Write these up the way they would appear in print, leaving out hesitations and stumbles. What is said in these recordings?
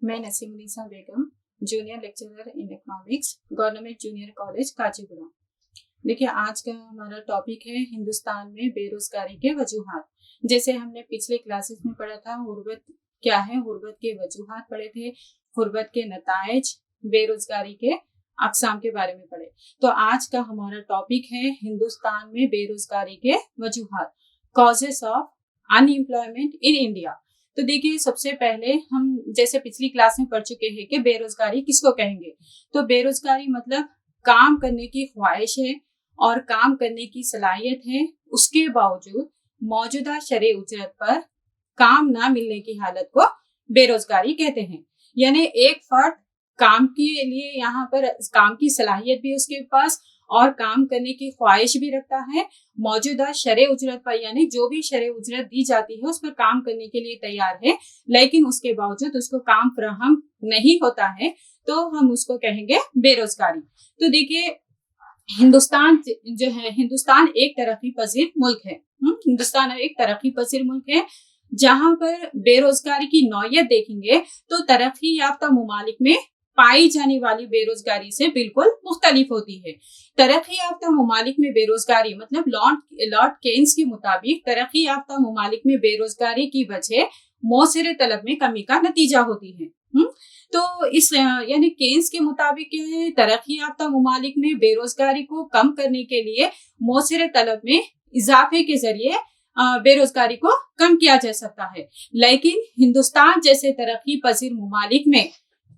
मैं Naseem Unnisa Begum, junior lecturer in economics, government junior college Kazipura. देखिए, आज का हमारा टॉपिक है हिंदुस्तान में बेरोजगारी के वजूहात। जैसे हमने पिछले क्लासेस में पढ़ा था गुर्बत क्या है, गुर्बत के वजूहात पढ़े थे, गुर्बत के नताइज, बेरोजगारी के अक़साम के बारे में पढ़े। तो आज का हमारा टॉपिक है हिंदुस्तान में बेरोजगारी के वजूहात, causes of unemployment in India. तो देखिए, सबसे पहले हम जैसे पिछली क्लास में पढ़ चुके हैं कि बेरोजगारी किसको कहेंगे। तो बेरोजगारी मतलब काम करने की ख्वाहिश है और काम करने की सलाहियत है, उसके बावजूद मौजूदा शरह उजरत पर काम ना मिलने की हालत को बेरोजगारी कहते हैं। यानी एक फर्द काम के लिए यहाँ पर काम की सलाहियत भी उसके पास और काम करने की ख्वाहिश भी रखता है, मौजूदा शरह उजरत पर यानी जो भी शरह उजरत दी जाती है उस पर काम करने के लिए तैयार है, लेकिन उसके बावजूद उसको काम फराहम नहीं होता है, तो हम उसको कहेंगे बेरोजगारी। तो देखिए, हिंदुस्तान जो है, हिंदुस्तान एक तरक्की पजीर मुल्क है। हिंदुस्तान एक तरक्की पजीर मुल्क है जहां पर बेरोजगारी की नौयत देखेंगे तो तरक्की याफ्ता मुमालिक में पाई जाने वाली बेरोजगारी से बिल्कुल मुख्तलिफ होती है। तरक्की याफ्ता मुमालिक में बेरोजगारी मतलब लॉर्ड केन्स के मुताबिक तरक्की याफ्ता मुमालिक में बेरोजगारी की वजह मौसर तलब में कमी का नतीजा होती है। तो इस यानी केन्स के मुताबिक तरक्की याफ्ता मुमालिक में बेरोजगारी को कम करने के लिए मौसर तलब में इजाफे के जरिए बेरोजगारी को कम किया जा सकता है। लेकिन हिंदुस्तान जैसे तरक्की पजीर मुमालिक में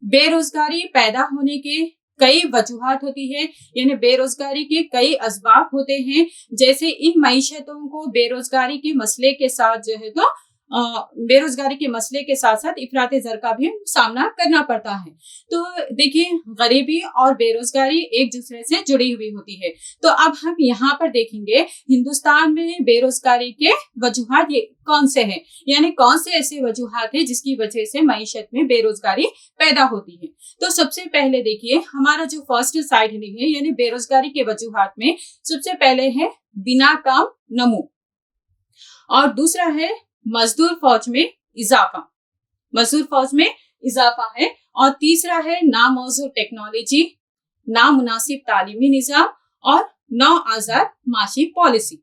बेरोजगारी पैदा होने के कई वजूहात होती है, यानी बेरोजगारी के कई असबाब होते हैं। जैसे इन मईशतों को बेरोजगारी के मसले के साथ जो है तो बेरोजगारी के मसले के साथ साथ इफरात ज़र का भी सामना करना पड़ता है। तो देखिए, गरीबी और बेरोजगारी एक दूसरे से जुड़ी हुई होती है। तो अब हम यहाँ पर देखेंगे हिंदुस्तान में बेरोजगारी के वजूहात ये कौन से हैं, यानी कौन से ऐसे वजूहात हैं जिसकी वजह से मईशत में बेरोजगारी पैदा होती है। तो सबसे पहले देखिए, हमारा जो फर्स्ट साइड हेडिंग है यानी बेरोजगारी के वजूहात में सबसे पहले है बिना काम नमू, और दूसरा है मजदूर फौज में इजाफा, मजदूर फौज में इजाफा है, और तीसरा है नामौजूद टेक्नोलॉजी, नामुनासिब तालीमी निज़ाम और नौ आज़ाद माशी पॉलिसी।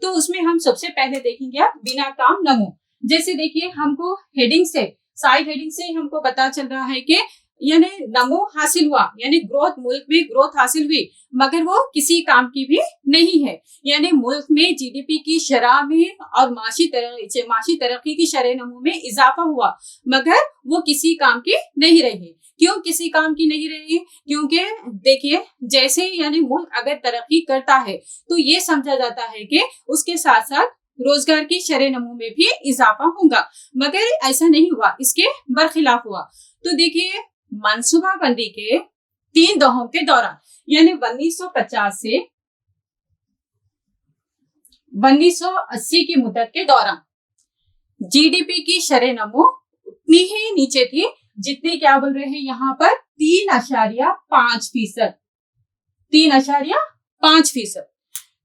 तो उसमें हम सबसे पहले देखेंगे आप बिना काम नमू। जैसे देखिए, हमको हेडिंग से साइड हेडिंग से हमको पता चल रहा है कि यानी नमो हासिल हुआ, यानी ग्रोथ, मुल्क में ग्रोथ हासिल हुई, मगर वो किसी काम की भी नहीं है। यानी मुल्क में जीडीपी की शरह में और माशी तरक्की की शरह नमू में इजाफा हुआ, मगर वो किसी काम की नहीं रही। क्यों किसी काम की नहीं रही? क्योंकि देखिए, जैसे यानी मुल्क अगर तरक्की करता है तो ये समझा जाता है कि उसके साथ साथ रोजगार की शरह नमू में भी इजाफा होगा, मगर ऐसा नहीं हुआ, इसके बरखिलाफ हुआ। तो देखिए, मनसूबा बंदी के 3 दौहों के दौरान यानी 1950 से 1980 की मुद्दत के दौरान जीडीपी की शरह नमू उतनी ही नीचे थी जितनी, क्या बोल रहे हैं यहाँ पर, 3.5%, 3.5%।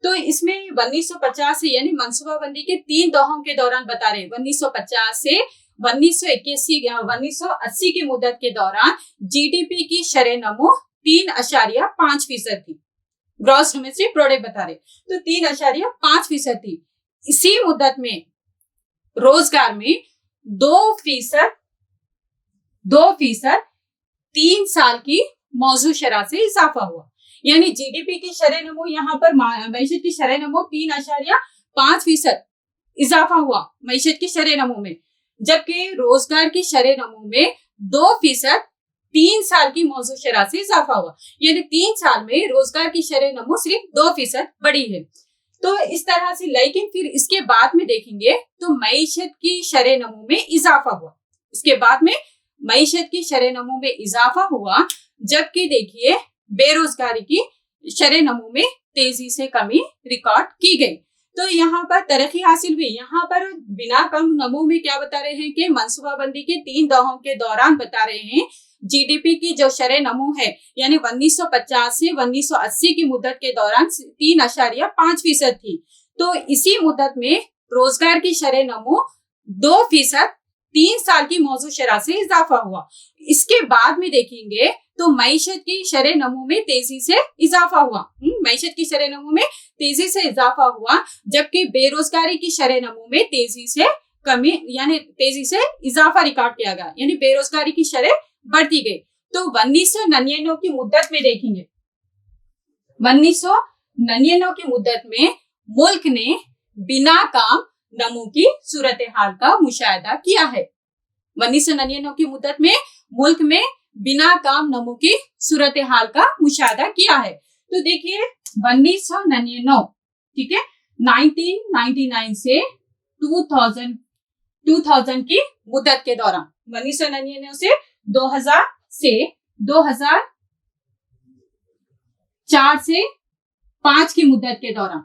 तो इसमें 1950 से यानी मनसूबा बंदी के 3 दौहों के दौरान बता रहे हैं, 1950 से 1980 की मुद्दत के दौरान जीडीपी की शरह नमू 3.5% थी। ग्रॉस डोमेस्टिक प्रोडक्ट बता रहे, तो 3.5% थी। इसी मुद्दत में रोजगार में 2% 3 साल की मौजूद शरह से इजाफा हुआ। यानी जीडीपी की शरह नमू यहाँ पर मईशत की शरह नमू 3.5% इजाफा हुआ मईशत की शरह नमू में, जबकि रोजगार की शरह नमू में 2% 3 साल की मौजूद शरह से इजाफा हुआ। यानी 3 साल में रोजगार की शरह नमू सिर्फ 2% बढ़ी है। तो इस तरह से, लेकिन फिर इसके बाद में देखेंगे तो मईशत की शरह नमू में इजाफा हुआ, इसके बाद में मईशत की शरह नमू में इजाफा हुआ, जबकि देखिए बेरोजगारी की शरह नमू में तेजी से कमी रिकॉर्ड की गई। तो यहाँ पर तरक्की हासिल हुई। यहाँ पर बिना कम नमू में क्या बता रहे हैं कि मनसूबाबंदी के 3 दौहों के दौरान बता रहे हैं जीडीपी की जो शरह नमू है यानी 1950 से 1980 की मुद्दत के दौरान 3.5% थी। तो इसी मुद्दत में रोजगार की शरह नमू 2% 3 साल की मौजूद शरह से इजाफा हुआ। इसके बाद में देखेंगे तो मईशत की शरह नमू में तेजी से इजाफा हुआ। मईशत की शरह नमू में तेजी से इजाफा हुआ, जबकि बेरोजगारी की शरह नमू में तेजी से कमी यानी तेजी से इजाफा रिकॉर्ड किया गया, यानी बेरोजगारी की शरह बढ़ती गई। तो 1999 की मुद्दत में देखेंगे, 1999 की मुद्दत में मुल्क ने बिना काम नमू की सूरत हाल का मुशाहिदा किया है। 1999 की मुद्दत में मुल्क में बिना काम नमू की सूरत हाल का मुशाहिदा किया है। तो देखिए 1999, ठीक है, 1999 से 2000 की मुद्दत के दौरान, 1999 से 2000 से 2004 से 5 की मुद्दत के दौरान,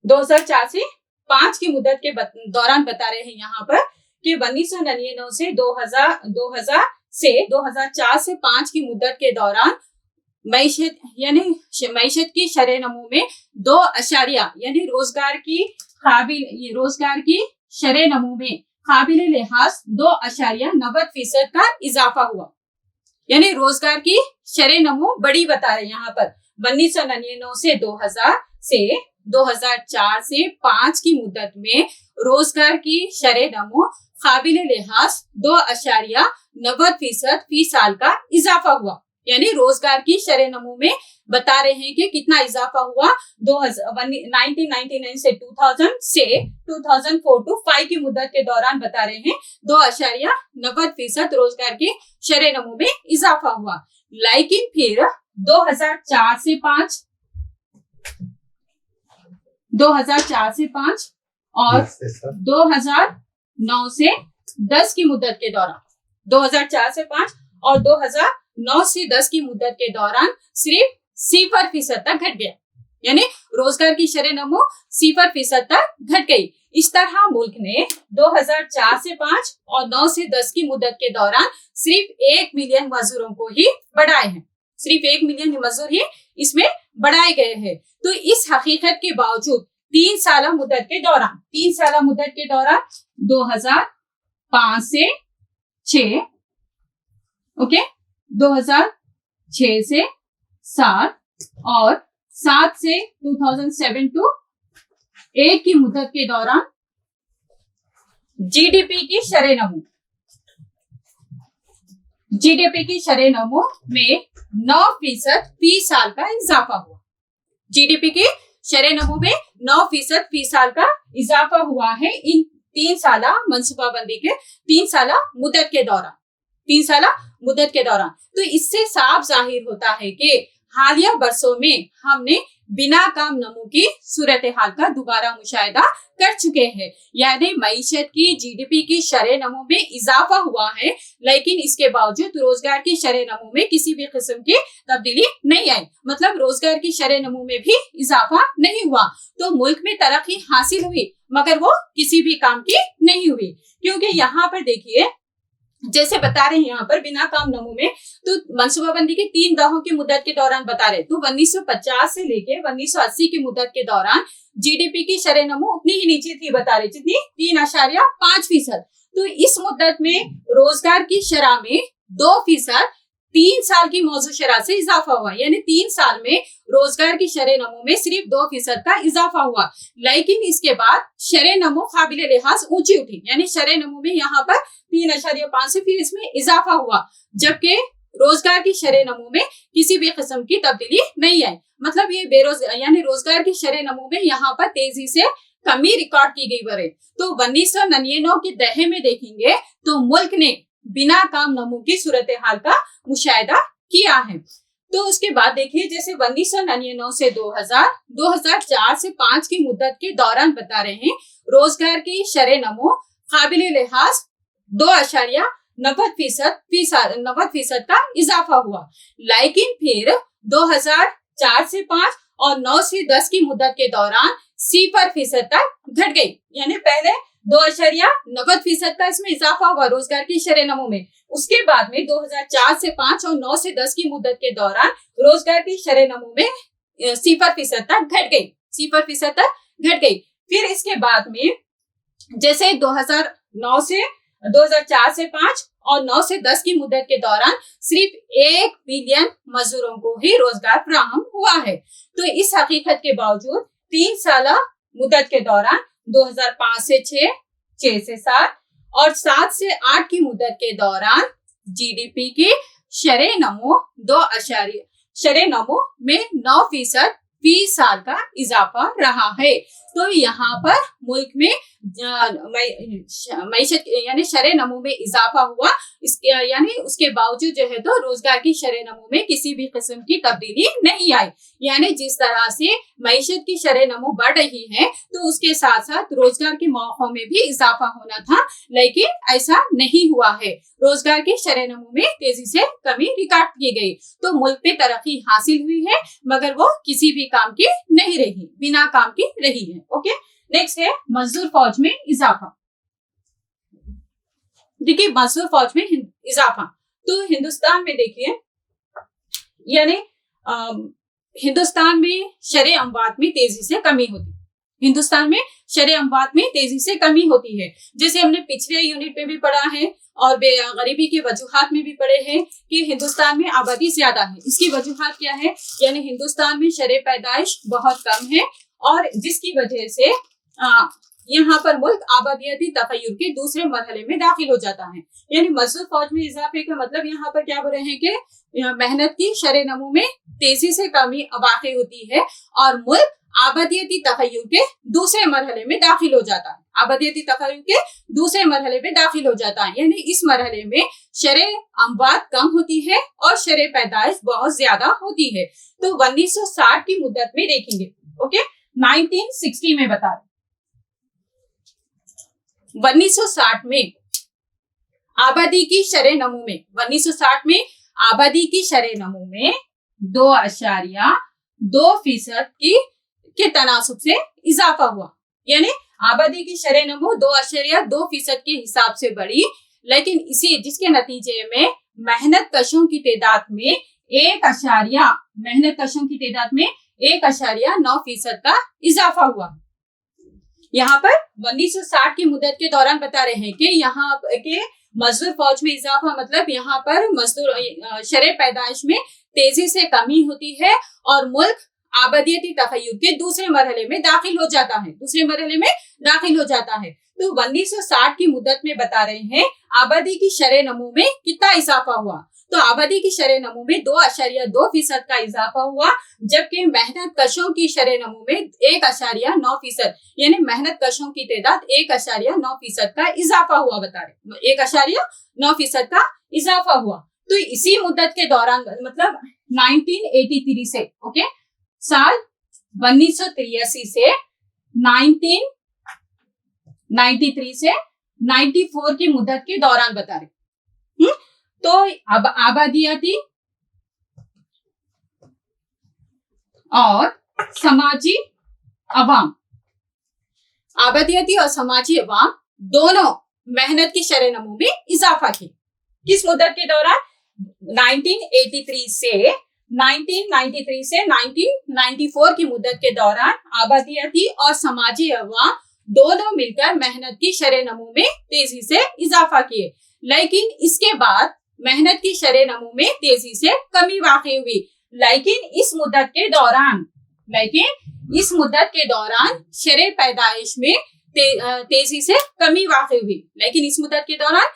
2004 से 5 की मुद्दत के दौरान बता रहे हैं यहाँ पर कि 1999 से 2000 से 2004 से 5 की मुद्दत के दौरान मईशत मईशत की शरह नमू में 2 यानी रोजगार की शरह नमू में काबिल लिहाज 2.90% का इजाफा हुआ, यानी रोजगार की शरह नमू बड़ी बता रहे हैं यहाँ पर। 1999 से 2000 से 2004 से 5 की मुद्दत में रोजगार की शरह नमू काबिल लिहाज 2.90% फी साल का इजाफा हुआ, यानी रोजगार की शरह नमू में बता रहे हैं कि कितना इजाफा हुआ। 1999 से 2000 से 2004 to 5 की मुद्दत के दौरान बता रहे हैं 2.90% रोजगार की शरह नमू में इजाफा हुआ। लेकिन फिर 2004 से 5 और 2009 से 10 की मुद्दत के दौरान, 2004 से 5 और 2009 से 10 की मुद्दत के दौरान सिर्फ 0% तक घट गया, यानी रोजगार की शरह नमू 0% तक घट गई। इस तरह मुल्क ने 2004 से 5 और 9 से 10 की मुद्दत के दौरान सिर्फ 1 मिलियन मजदूरों को ही बढ़ाए हैं, सिर्फ 1 मिलियन मजदूर ही इसमें बढ़ाए गए हैं। तो इस हकीकत के बावजूद 3 साल मुद्दत के दौरान 2005 से 6, ओके, 2006 से 7 और 7 से 2007 to 8 की मुद्दत के दौरान जीडीपी की शरह नमू में 9% फी साल का इजाफा हुआ। जीडीपी की शरह नमू में 9% फी साल का इजाफा हुआ है इन 3 साल मनसूबाबंदी के 3 साल मुद्दत के दौरान। तो इससे साफ जाहिर होता है कि हालिया बरसों में हमने बिना काम नमू की सूरत हाल का दोबारा मुशाहिदा कर चुके हैं, यानी मईशत की जीडीपी की शरह नमू में इजाफा हुआ है, लेकिन इसके बावजूद रोजगार की शरह नमू में किसी भी किस्म की तब्दीली नहीं आई, मतलब रोजगार की शरह नमू में भी इजाफा नहीं हुआ। तो मुल्क में तरक्की हासिल हुई मगर वो किसी भी काम की नहीं हुई, क्योंकि यहाँ पर देखिए जैसे बता रहे हैं यहाँ पर बिना काम नमू में, तो मनसूबाबंदी के 3 दहाकों की मुद्दत के दौरान बता रहे, तो 1950 से लेके 1980 की मुद्दत के दौरान जीडीपी की शरह नमू उतनी ही नीचे थी, बता रहे जितनी 3.5%। तो इस मुद्दत में रोजगार की शरह में 2% 3 साल की मौजूद शरह से इजाफा हुआ, यानी 3 साल में रोजगार की शरह नमू में सिर्फ 2% का इजाफा हुआ। लेकिन इसके बाद शरह नमू काबिल लिहाज ऊंची उठी, यानी शरह नमू में यहाँ पर 3.5 से फिर इसमें इजाफा हुआ, जबकि रोजगार की शरह नमू में किसी भी किस्म की तब्दीली नहीं आई। मतलब ये यानी रोजगार की शरह नमू में यहाँ पर तेजी से कमी रिकॉर्ड की गई बरे। तो 1999 के दहे में देखेंगे तो मुल्क ने बिना काम नमू की सूरत हाल का मुशाहिदा किया है। तो उसके बाद देखिए जैसे 1999 से 2004 से 5 की मुद्दत के दौरान बता रहे हैं रोजगार की शरह नमू काबिल लिहाज 2.90% का इजाफा हुआ। लेकिन फिर 2004 से 5 और 9 से 10 की मुद्दत के दौरान 0% तक घट गई, यानी पहले 2.90% का इसमें इजाफा हुआ रोजगार की शरह नमू में। उसके बाद में 2004 से 5 और 9 से 10 की मुद्दत के दौरान रोजगार की शरह नमू में 0% तक घट गई, 0% तक घट गई। फिर इसके बाद में जैसे 2004 से 5 और 9 से 10 की मुद्दत के दौरान सिर्फ 1 बिलियन मजदूरों को ही रोजगार फराहम हुआ है। तो इस हकीकत के बावजूद 3 साल मुद्दत के दौरान 2005 से 6, 6 से 7 और 7 से 8 की मुद्दत के दौरान जीडीपी की शरह नमो में 9% फी साल का इजाफा रहा है। तो यहाँ पर मुल्क में मईशत यानी शरह नमो में इजाफा हुआ, इसके यानी उसके बावजूद जो है तो रोजगार की शरह नमो में किसी भी किस्म की तब्दीली नहीं आई। यानी जिस तरह से मईशत की शरह नमो बढ़ रही है तो उसके साथ साथ रोजगार के मौकों में भी इजाफा होना था, लेकिन ऐसा नहीं हुआ है। रोजगार की शरह नमो में तेजी से कमी रिकॉर्ड की गई। तो मुल्क में तरक्की हासिल हुई है मगर वो किसी भी काम की नहीं रही, बिना काम की रही है। ओके, नेक्स्ट है मजदूर फौज में इजाफा। देखिए मजदूर फौज में इजाफा, तो हिंदुस्तान में देखिए यानी हिंदुस्तान में शरह अमवात में तेजी से कमी होती है। हिंदुस्तान में शरह अमवात में तेजी से कमी होती है, जैसे हमने पिछले यूनिट में भी पढ़ा है और गरीबी के वजूहात में भी पढ़े हैं कि हिंदुस्तान में आबादी ज्यादा है। इसकी वजूहात क्या है, यानी हिंदुस्तान में शरह पैदाइश बहुत कम है और जिसकी वजह से यहाँ पर मुल्क आबादियाती तखय्युर के दूसरे मरहले में दाखिल हो जाता है। यानी मजदूर फौज में इजाफे का मतलब यहाँ पर क्या बोल रहे हैं कि मेहनत की शरह नमो में तेजी से कमी वाक़ई होती है और मुल्क आबादियती तखय्युर के दूसरे मरहले में दाखिल हो जाता है। आबादियती तखय्युर के दूसरे मरहले में दाखिल हो जाता है, यानी इस मरहले में शरह अमवात कम होती है और शरह पैदाइश बहुत ज्यादा होती है। तो 1960 की मुद्दत में देखेंगे। ओके, 1960 में बता रहे 1960 में आबादी की शरह नमो में 1960 में आबादी की शरह नमो में 2.2% के तनासुब से इजाफा हुआ। यानी आबादी की शरह नमो 2.2% के हिसाब से बढ़ी, लेकिन इसी जिसके नतीजे में मेहनत कशों की तादाद में 1.9% का इजाफा हुआ। यहाँ पर 1960 की मुद्दत के दौरान बता रहे हैं कि यहाँ के मजदूर फौज में इजाफा मतलब यहाँ पर मजदूर शरह पैदाइश में तेजी से कमी होती है और मुल्क आबादियती तखय्युर के दूसरे मरहले में दाखिल हो जाता है। तो 1960 की मुद्दत में बता रहे हैं आबादी की शरह नमो में कितना इजाफा हुआ। तो आबादी की शरह नमो में 2.2% का इजाफा हुआ, जबकि मेहनत कशों की शरह नमो में 1.9%, यानी मेहनत कशों की तादाद 1.9% का इजाफा हुआ। बता रहे 1.9% का इजाफा हुआ। तो इसी मुद्दत के दौरान मतलब 1983 से साल 1983 से 1993 से 94 की मुद्दत के दौरान बता रहे। तो अब आबादियाती और समाजी अवाम दोनों मेहनत की शरह नमो में इजाफा की। किस मुद्दत के दौरान? 1993 से 1994 की मुद्दत के दौरान आबादियाती और समाजी अवाम दोनों मिलकर मेहनत की शरह नमो में तेजी से इजाफा किए, लेकिन इसके बाद मेहनत की शरह नमो में तेजी से कमी वाक़ई हुई। लेकिन इस मुद्दत के दौरान शरह पैदाइश में तेजी से कमी वाक़ई हुई। लेकिन इस मुद्दत के दौरान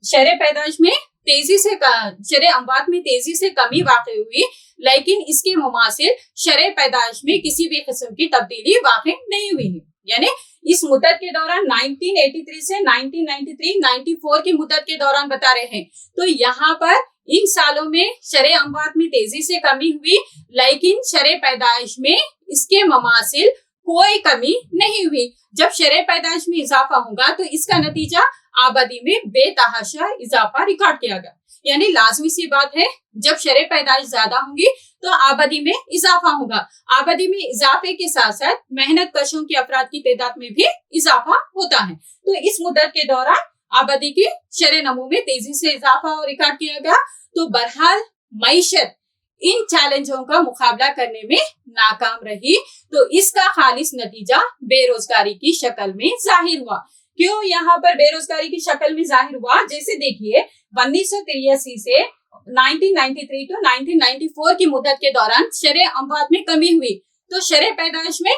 शरह पैदाइश में शरह अमवात में तेजी से कमी वाक़ई हुई, लेकिन इसके मुमासिल शरह पैदाइश में किसी भी किस्म की तब्दीली वाक़ई नहीं हुई है। यानी इस मुद्दत के दौरान 1983 से 1994 की मुद्दत के दौरान बता रहे हैं। तो यहाँ पर इन सालों में शरह अमवात में तेजी से कमी हुई, लेकिन शरह पैदाइश में इसके मुमासिल कोई कमी नहीं हुई। जब शरह पैदाइश में इजाफा होगा तो इसका नतीजा आबादी में बेतहाशा इजाफा रिकॉर्ड किया गया। यानी लाजमी सी बात है, जब शरह पैदाइश ज्यादा होंगी तो आबादी में इजाफा होगा। आबादी में इजाफे के साथ साथ मेहनत कशों की अफराद की तादाद में भी इजाफा होता है। तो इस मुद्दत के दौरान आबादी की शरह नमो में तेजी से इजाफा रिकॉर्ड किया गया। तो बहरहाल मईशत इन चैलेंजों का मुकाबला करने में नाकाम रही। तो इसका खालिस नतीजा बेरोजगारी की शक्ल में जाहिर हुआ, क्यों यहाँ पर बेरोजगारी की शक्ल में जाहिर हुआ? जैसे देखिए 1983 से 1993 to 1994 की मुद्दत के दौरान शरह अमवात में कमी हुई, तो शरह पैदाइश में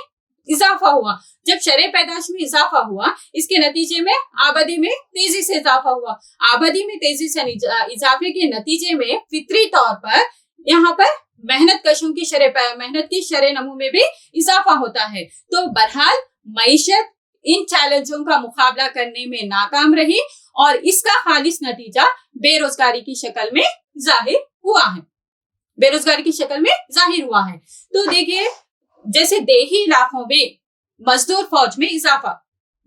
इजाफा हुआ। जब शरह पैदाइश में इजाफा हुआ, इसके नतीजे में आबादी में तेजी से इजाफा हुआ। आबादी में तेजी से इजाफे के नतीजे में फितरी तौर पर यहाँ पर मेहनत कशों की मेहनत की शरह नमू में भी इजाफा होता है। तो बहरहाल मईशत इन चैलेंजों का मुकाबला करने में नाकाम रही और इसका खालिस नतीजा बेरोजगारी की शक्ल में जाहिर हुआ है। बेरोजगारी की शक्ल में जाहिर हुआ है। तो देखिए, जैसे देही इलाकों में मजदूर फौज में इजाफा,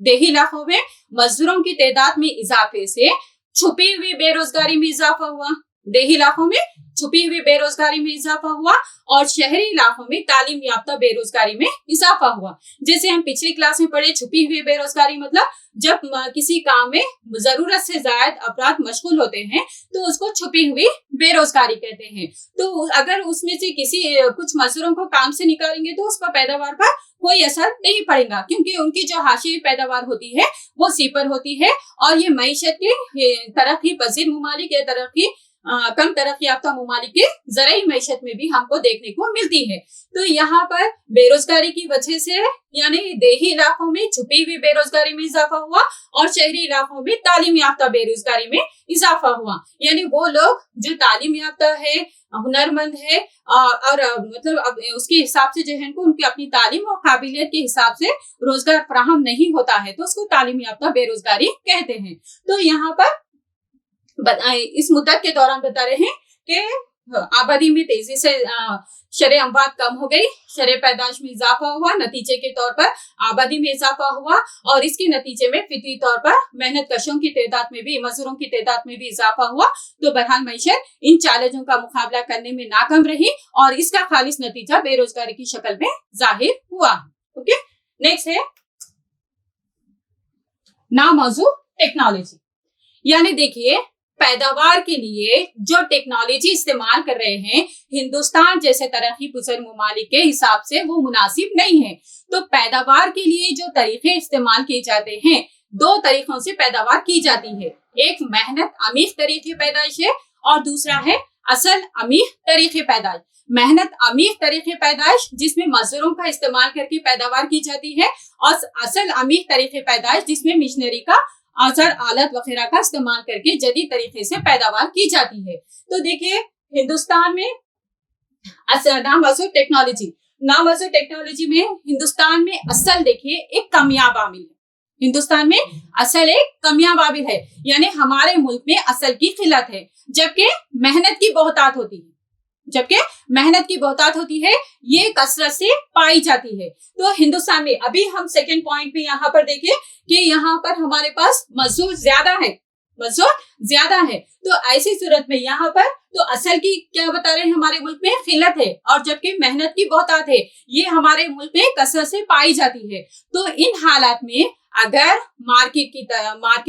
देही इलाकों में मजदूरों की तादाद में इजाफे से छुपी हुई बेरोजगारी में इजाफा हुआ। देही इलाकों में छुपी हुई बेरोजगारी में इजाफा हुआ और शहरी इलाकों में तालीम याफ्ता बेरोजगारी में इजाफा हुआ। जैसे हम पिछली क्लास में पढ़े, छुपी हुई बेरोजगारी मतलब जब किसी काम में जरूरत से ज्यादा अफराद मशगूल होते हैं तो उसको छुपी हुई बेरोजगारी कहते हैं। तो अगर उसमें से कुछ मजदूरों को काम से निकालेंगे तो उसका पैदावार पर कोई असर नहीं पड़ेगा, क्योंकि उनकी जो हाशिया पैदावार होती है वो सिपर होती है और ये मईशत के तरक्की पजीर मुमालिक या कम तरक्की याफ्ता मुमालिक के ज़राई मईशत में भी हमको देखने को मिलती है। तो यहाँ पर बेरोजगारी की वजह से यानी देही इलाकों में छुपी हुई बेरोजगारी में इजाफा हुआ और शहरी इलाकों में तालीम याफ्ता बेरोजगारी में इजाफा हुआ। यानी वो लोग जो तालीम याफ्ता है, हुनरमंद है और मतलब उसके हिसाब से जो है उनकी अपनी तालीम और काबिलियत के हिसाब से रोजगार फराहम नहीं होता है तो उसको तालीम याफ्ता बेरोजगारी कहते हैं। तो यहाँ पर इस मुद्दत के दौरान बता रहे हैं कि आबादी में तेजी से शरह अमवात कम हो गई, शरह पैदाइश में इजाफा हुआ, नतीजे के तौर पर आबादी में इजाफा हुआ और इसके नतीजे में फितरी तौर पर मेहनत कशों की तादाद में भी, मजदूरों की तादाद में भी इजाफा हुआ। तो बहरहाल मईशत इन चैलेंजों का मुकाबला करने में नाकाम रही और इसका खालिस नतीजा बेरोजगारी की शक्ल में जाहिर हुआ। ओके, नेक्स्ट है नामौजू टेक्नोलॉजी। यानी देखिए, पैदावार के लिए जो टेक्नोलॉजी इस्तेमाल कर रहे हैं हिंदुस्तान जैसे तरक्की पसंद ममालिक के हिसाब से वो मुनासिब नहीं है। तो पैदावार के लिए जो तरीके इस्तेमाल किए जाते हैं, दो तरीकों से पैदावार की जाती है। एक मेहनत अमीख तरीके पैदाइश है और दूसरा है असल अमीख तरीके पैदाइश। मेहनत अमीख तरीके पैदाइश जिसमें मजदूरों का इस्तेमाल करके पैदावार की जाती है और असल अमीख तरीके पैदाइश जिसमें मिशनरी का औजार आलत वगैरह का इस्तेमाल करके जदीद तरीके से पैदावार की जाती है। तो देखिए, हिंदुस्तान में नामौजू टेक्नोलॉजी में हिंदुस्तान में असल देखिए एक कामयाब आमिल है। हिंदुस्तान में असल एक कामयाब आमिल है, यानी हमारे मुल्क में असल की खिलत है जबकि मेहनत की बहुतात होती है। ये कसरत से पाई जाती है। तो हिंदुस्तान में अभी हम सेकंड पॉइंट में यहाँ पर देखिए कि यहाँ पर हमारे पास मजदूर ज्यादा है। तो ऐसी सूरत में यहाँ पर तो असल की क्या बता रहे हैं, हमारे मुल्क में खिलत है और जबकि मेहनत की बहुतात है, ये हमारे मुल्क में कसरत से पाई जाती है। तो इन हालात में अगर मार्केट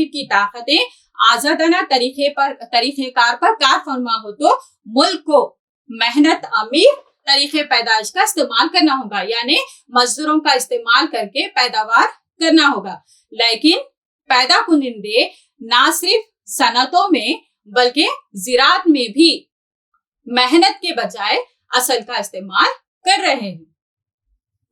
की ताकतें आजादाना तरीकेकार पर कार फरमा हो तो मुल्क को मेहनत अमीर तरीके पैदाइश का इस्तेमाल करना होगा, यानी मजदूरों का इस्तेमाल करके पैदावार करना होगा। लेकिन पैदा कुनिंदे ना सिर्फ सनतों में बल्कि ज़राअत में भी मेहनत के बजाय असल का इस्तेमाल कर रहे हैं।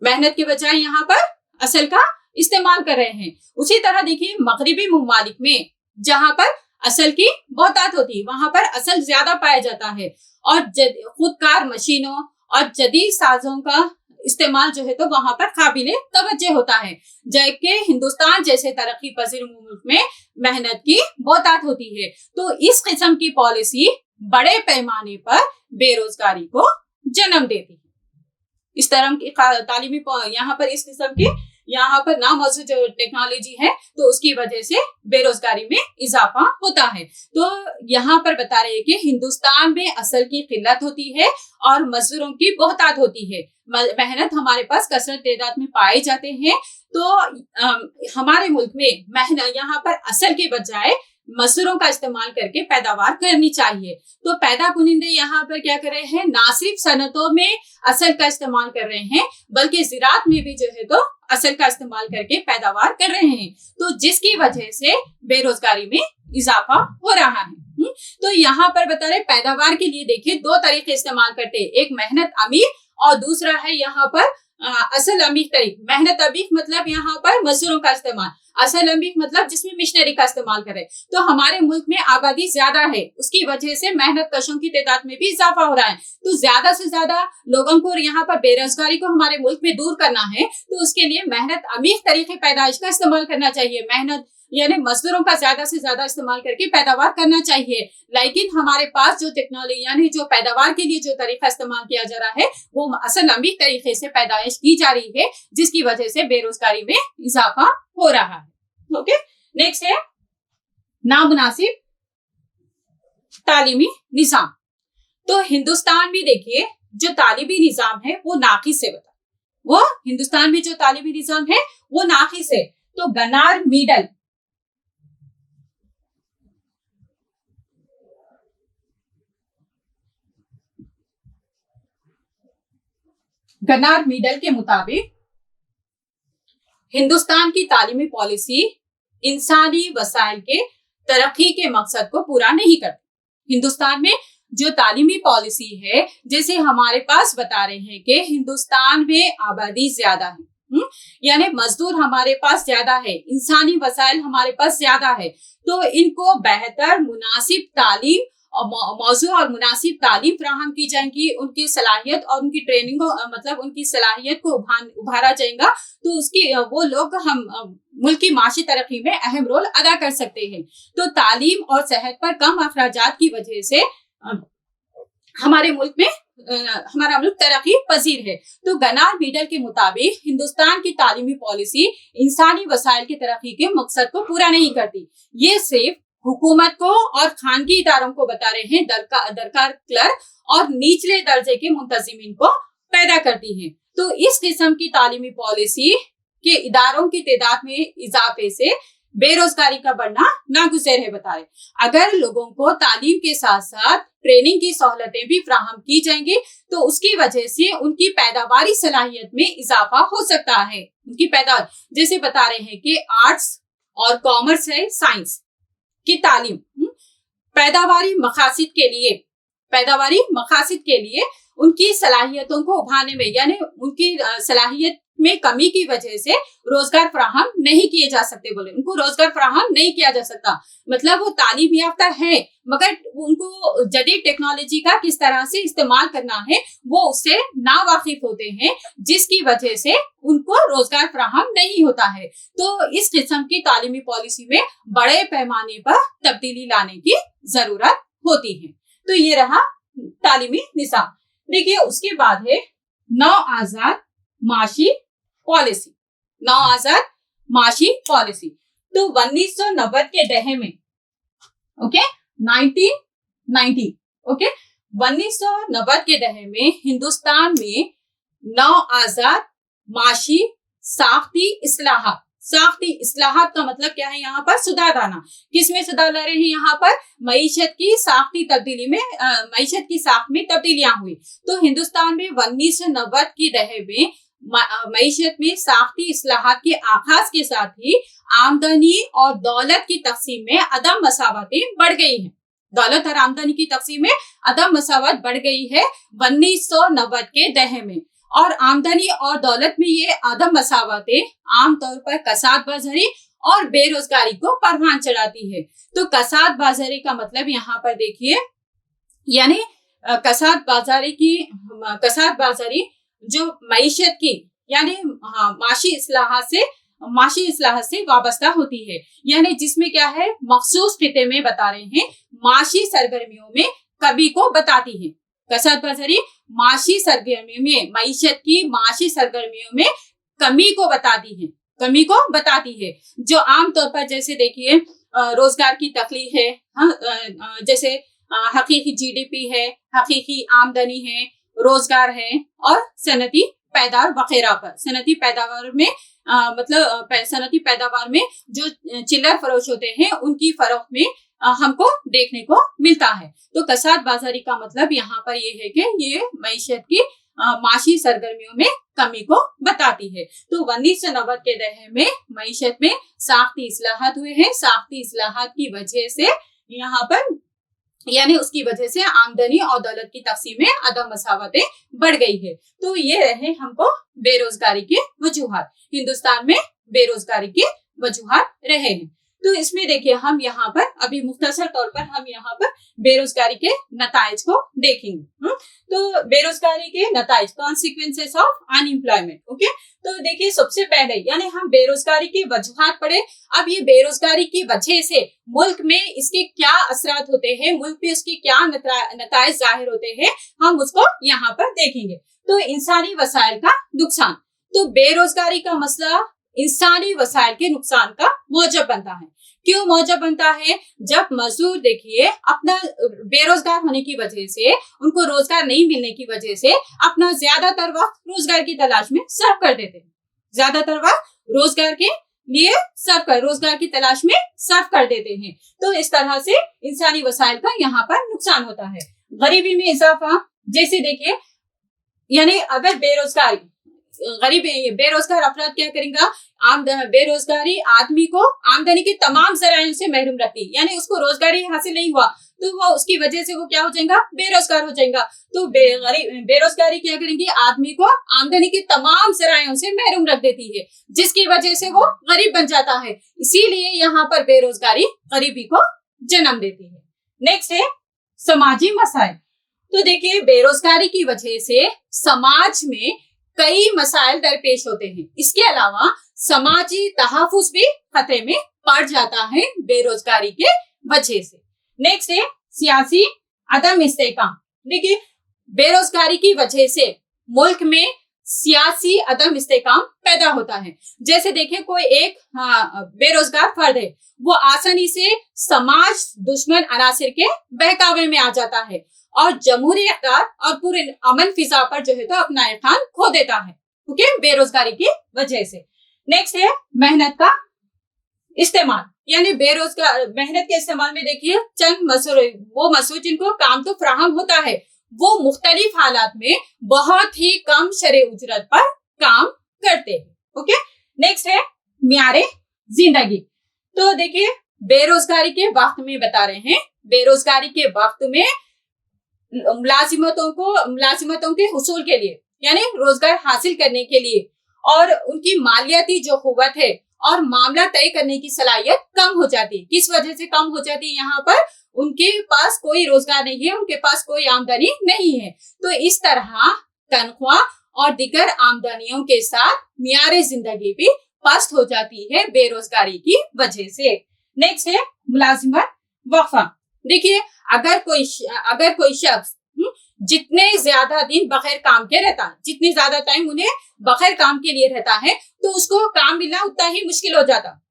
मेहनत के बजाय यहाँ पर असल का इस्तेमाल कर रहे हैं। उसी तरह देखिए, मगरिबी मुमालिक में जहाँ पर असल की बहुतात होती है वहां पर असल ज्यादा पाया जाता है और खुदकार मशीनों और जदीद साजों का इस्तेमाल जो है तो वहां पर काबिले तवज्जो होता है, जबकि हिंदुस्तान जैसे तरक्की पजीर मुल्क में मेहनत की बहुतात होती है। तो इस किस्म की पॉलिसी बड़े पैमाने पर बेरोजगारी को जन्म देती है। इस तरह की तालीमी यहाँ पर इस किस्म की यहाँ पर नामौजूद जो टेक्नोलॉजी है तो उसकी वजह से बेरोजगारी में इजाफा होता है। तो यहाँ पर बता रहे हैं कि हिंदुस्तान में असल की किल्लत होती है और मजदूरों की बहुतात होती है। मेहनत हमारे पास कसरत तादाद में पाए जाते हैं। तो हमारे मुल्क में मेहनत यहाँ पर असल के बजाय मजदूरों का इस्तेमाल करके पैदावार करनी चाहिए। तो पैदा कुनिंदे यहाँ पर क्या कर रहे हैं, ना सिर्फ सनतों में असल का इस्तेमाल कर रहे हैं बल्कि ज़राअत में भी जो है तो असल का इस्तेमाल करके पैदावार कर रहे हैं, तो जिसकी वजह से बेरोजगारी में इजाफा हो रहा है। तो यहाँ पर बता रहे पैदावार के लिए देखिए 2 तरीके इस्तेमाल करते हैं, एक मेहनत अमीर और दूसरा है यहाँ पर असल अमीर तरीक। मेहनत अमीर मतलब यहाँ पर मजदूरों का इस्तेमाल, असल अमीर मतलब जिसमें मिशनरी का इस्तेमाल करे। तो हमारे मुल्क में आबादी ज्यादा है, उसकी वजह से मेहनत कशों की तादाद में भी इजाफा हो रहा है। तो ज्यादा से ज्यादा लोगों को यहाँ पर बेरोजगारी को हमारे मुल्क में दूर करना है, तो उसके लिए मेहनत अमीर तरीके पैदाइश का इस्तेमाल करना चाहिए। मेहनत यानी मजदूरों का ज्यादा से ज्यादा इस्तेमाल करके पैदावार करना चाहिए। लेकिन हमारे पास जो टेक्नोलॉजी यानी जो पैदावार के लिए जो तरीका इस्तेमाल किया जा रहा है वो असल अमीर तरीके से पैदाइश की जा रही है, जिसकी वजह से बेरोजगारी में इजाफा हो रहा है। ओके, नेक्स्ट है नामुनासिब तालीमी निजाम। तो हिंदुस्तान में देखिए जो तालीमी निजाम है वो नाकिस है, वो हिंदुस्तान में जो तालीमी निजाम है वो नाकिस है। तो गनार मिडल के मुताबिक हिंदुस्तान की तालीमी पॉलिसी इंसानी वसाइल के तरक्की के मकसद को पूरा नहीं करती। हिंदुस्तान में जो तालीमी पॉलिसी है, जैसे हमारे पास बता रहे हैं कि हिंदुस्तान में आबादी ज्यादा है, यानी मजदूर हमारे पास ज्यादा है, इंसानी वसाइल हमारे पास ज्यादा है, तो इनको बेहतर मुनासिब तालीम और मौजू और मुनासिब तालीम फराहम की जाएगी, उनकी सलाहियत और उनकी ट्रेनिंग को मतलब उनकी सलाहियत को उभारा जाएगा, तो उसकी वो लोग हम मुल्क की माशी तरक्की में अहम रोल अदा कर सकते हैं। तो तालीम और सेहत पर कम अखराजात की वजह से हमारे मुल्क में हमारा मुल्क तरक्की पजीर है। तो गनार मिडल के मुताबिक हिंदुस्तान की तालीमी पॉलिसी इंसानी वसाइल की तरक्की के मकसद को पूरा नहीं करती, ये सिर्फ हुकूमत को और खानगी इदारों को बता रहे हैं, दरकार क्लर्क और निचले दर्जे के मुंतजिमीन को पैदा करती है। तो इस किस्म की तालीमी पॉलिसी के इदारों की तादाद में इजाफे से बेरोजगारी का बढ़ना नागुज़ैर है, बता रहे। अगर लोगों को तालीम के साथ साथ ट्रेनिंग की सहूलतें भी फराहम की जाएंगी तो उसकी वजह से उनकी पैदावारी सलाहियत में इजाफा हो सकता है। उनकी पैदावार जैसे बता रहे हैं कि आर्ट्स और कॉमर्स है, साइंस की तालीम पैदावारी मकासिद के लिए उनकी सलाहियतों को उभारने में यानी उनकी सलाहियत में कमी की वजह से रोजगार फराहम नहीं किए जा सकते, बोले उनको रोजगार फराहम नहीं किया जा सकता। मतलब वो तालीम याफ्ता है मगर उनको जदीद टेक्नोलॉजी का किस तरह से इस्तेमाल करना है वो उससे नावाकिफ होते हैं, जिसकी वजह से उनको रोजगार फराहम नहीं होता है। तो इस किस्म की तालीमी पॉलिसी में बड़े पैमाने पर तब्दीली लाने की जरूरत होती है। तो ये रहा तालीमी निज़ाम। देखिए उसके बाद है नौ आजाद माशी पॉलिसी। नौ आजाद माशी पॉलिसी तो 1990 के दहे में 1990 1990 के दहे में हिंदुस्तान में नौ आजाद माशी साख्ती इस्लाहात का मतलब क्या है, यहाँ पर सुधार लाना। किसमें सुधार ला रहे हैं, यहाँ पर मईशत की साख्ती तब्दीली में मईशत की साख में तब्दीलियां हुई। तो हिंदुस्तान में 1990 की दहे में मईशत में साख्ती इस्लाहात के आगाज के साथ ही आमदनी और दौलत की तकसीम में अदम मसावतें बढ़ गई हैं। दौलत और आमदनी की तकसीम में अदम मसावत बढ़ गई है 1990 के दहे में। और आमदनी और दौलत में ये अदम मसावतें आमतौर पर कसाद बाजारी और बेरोजगारी को परवान चढ़ाती है। तो कसाद बाजारी का मतलब यहाँ पर देखिए, यानी कसाद बाजारी जो मईशत की यानी माशी इस्लाहात से वाबस्ता होती है, यानी जिसमें क्या है मखसूस खिते में बता रहे हैं माशी सरगर्मियों में कमी को बताती है। कसाद बाजारी माशी सरगर्मियों में मईशत की माशी सरगर्मियों में कमी को बताती है जो आमतौर पर जैसे देखिए रोजगार की तकलीफ है, जैसे हकीकी जीडीपी है, हकीकी आमदनी है, रोजगार है और सनती पैदावार वगैरह पर। सनती पैदावार में मतलब सनती पैदावार में जो चिल्लर फरोश होते हैं उनकी फरोख्त में हमको देखने को मिलता है। तो कसाद बाजारी का मतलब यहाँ पर ये है कि ये मईशत की माशी सरगर्मियों में कमी को बताती है। तो 1990 के दहर में मईशत में साख्ती इस्लाहात हुए हैं। साख्ती इस्लाहात की वजह से यहाँ पर यानी उसकी वजह से आमदनी और दौलत की तकसीम में अदम मसावतें बढ़ गई है। तो ये रहे हमको बेरोजगारी के वजूहात, हिंदुस्तान में बेरोजगारी के वजूहात रहे हैं। तो इसमें देखिए हम यहाँ पर अभी मुख्तसर तौर पर हम यहाँ पर बेरोजगारी के नताइज को देखेंगे। तो बेरोजगारी के नताइज, कॉन्सिक्वेंसेस ऑफ अनएम्प्लॉयमेंट। ओके, तो देखिए सबसे पहले यानी हम बेरोजगारी के वजूहात पढ़े। अब ये बेरोजगारी की वजह से मुल्क में इसके क्या असरात होते हैं, मुल्क पे इसके क्या नताइज जाहिर होते हैं, हम उसको यहाँ पर देखेंगे। तो इंसानी वसाइल का नुकसान, तो बेरोजगारी का मसला इंसानी वसाइल के नुकसान का मौजब बनता है। क्यों मौजब बनता है? जब मजदूर देखिए अपना बेरोजगार होने की वजह से, उनको रोजगार नहीं मिलने की वजह से अपना ज्यादातर वक्त रोजगार की तलाश में सर्व कर देते हैं, ज्यादातर वक्त रोजगार के लिए रोजगार की तलाश में सर्व कर देते हैं। तो इस तरह से इंसानी वसाइल का यहाँ पर नुकसान होता है। गरीबी में इजाफा, जैसे देखिए यानी अगर बेरोजगार अफराद क्या करेंगे, बेरोजगारी आदमी को आमदनी के तमाम जराइयों से महरूम रखती, यानी उसको रोजगारी हासिल नहीं हुआ तो वो उसकी वजह से वो क्या हो जाएगा, बेरोजगार हो जाएगा। तो बेरोजगारी क्या करेंगी, आदमी को आमदनी के तमाम जराइयों से महरूम रख देती है, जिसकी वजह से वो गरीब बन जाता है। इसीलिए यहाँ पर बेरोजगारी गरीबी को जन्म देती है। नेक्स्ट है समाजी मसाइल। तो देखिए बेरोजगारी की वजह से समाज में कई मसाइल दरपेश होते हैं। इसके अलावा समाजी तहफ्फुज़ भी खतरे में पड़ जाता है बेरोजगारी के वजह से। नेक्स्ट है सियासी अदम इस्तेहकाम। देखिए बेरोजगारी की वजह से मुल्क में सियासी अदम इस्तेहकाम पैदा होता है। जैसे देखिए कोई एक बेरोजगार फर्द है, वो आसानी से समाज दुश्मन अनासिर के बहकावे में आ जाता है और जमहूरी इक़्तिदार और पूरे अमन फिजा पर जो है तो अपना इत्मीनान खो देता है, ओके, बेरोजगारी की वजह से। नेक्स्ट है मेहनत का इस्तेमाल, यानी बेरोजगार मेहनत के इस्तेमाल में देखिए चंद मजदूर जिनको काम तो फराहम होता है, वो मुख्तलिफ हालात में बहुत ही कम शरह उजरत पर काम करते हैं। ओके, नेक्स्ट है मियारे जिंदगी। तो देखिए बेरोजगारी के वक्त में बता रहे हैं, बेरोजगारी के वक्त में मुलाजिमतों के हुसूल के लिए यानी रोजगार हासिल करने के लिए और उनकी मालियाती जो कुव्वत है और मामला तय करने की सलाहियत कम हो जाती है। किस वजह से कम हो जाती है? यहाँ पर उनके पास कोई रोजगार नहीं है, उनके पास कोई आमदनी नहीं है। तो इस तरह तनख्वाह और दीगर आमदनियों के साथ मियारे जिंदगी भी पस्त हो जाती है बेरोजगारी की वजह से। नेक्स्ट है मुलाजिमत वक्फा। देखिए अगर कोई शख्स जितने ज्यादा दिन बगैर काम के रहता है, जितने ज्यादा टाइम उन्हें बगैर काम के लिए रहता है, तो उसको काम मिलना उतना ही मुश्किल हो जाता,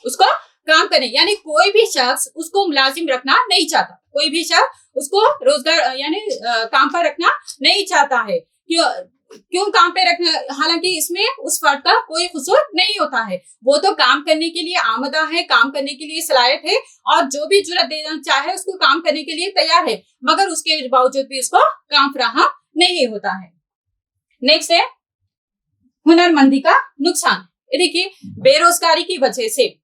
उसको काम करने, यानी कोई भी शख्स उसको मुलाजिम रखना नहीं चाहता, कोई भी शख्स उसको रोजगार यानी काम पर रखना नहीं चाहता है। क्यों काम पे रखना? हालांकि इसमें उस फर्द का कोई कसूर नहीं होता है, वो तो काम करने के लिए आमदा है, काम करने के लिए सलाहियत है और जो भी जुर्रत देना चाहे उसको काम करने के लिए तैयार है, मगर उसके बावजूद भी उसको काम फराहम नहीं होता है। नेक्स्ट है हुनरमंदी का नुकसान। देखिए बेरोजगारी की वजह से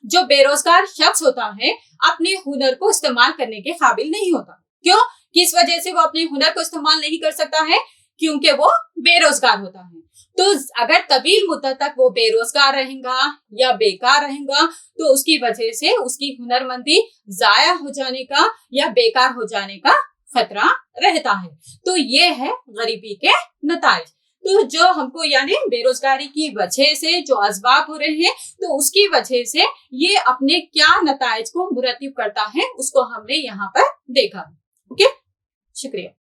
जो बेरोजगार शख्स होता है अपने हुनर को इस्तेमाल करने के काबिल नहीं होता। क्यों? किस वजह से वो अपने हुनर को इस्तेमाल नहीं कर सकता है? क्योंकि वो बेरोजगार होता है। तो अगर तवील मुद्दत तक वो बेरोजगार रहेगा या बेकार रहेगा तो उसकी वजह से उसकी हुनरमंदी जाया हो जाने का या बेकार हो जाने का खतरा रहता है। तो ये है गरीबी के नताइज। तो जो हमको यानी बेरोजगारी की वजह से जो असबाब हो रहे हैं, तो उसकी वजह से ये अपने क्या नताइज को मुरतब करता है उसको हमने यहाँ पर देखा। ओके, शुक्रिया।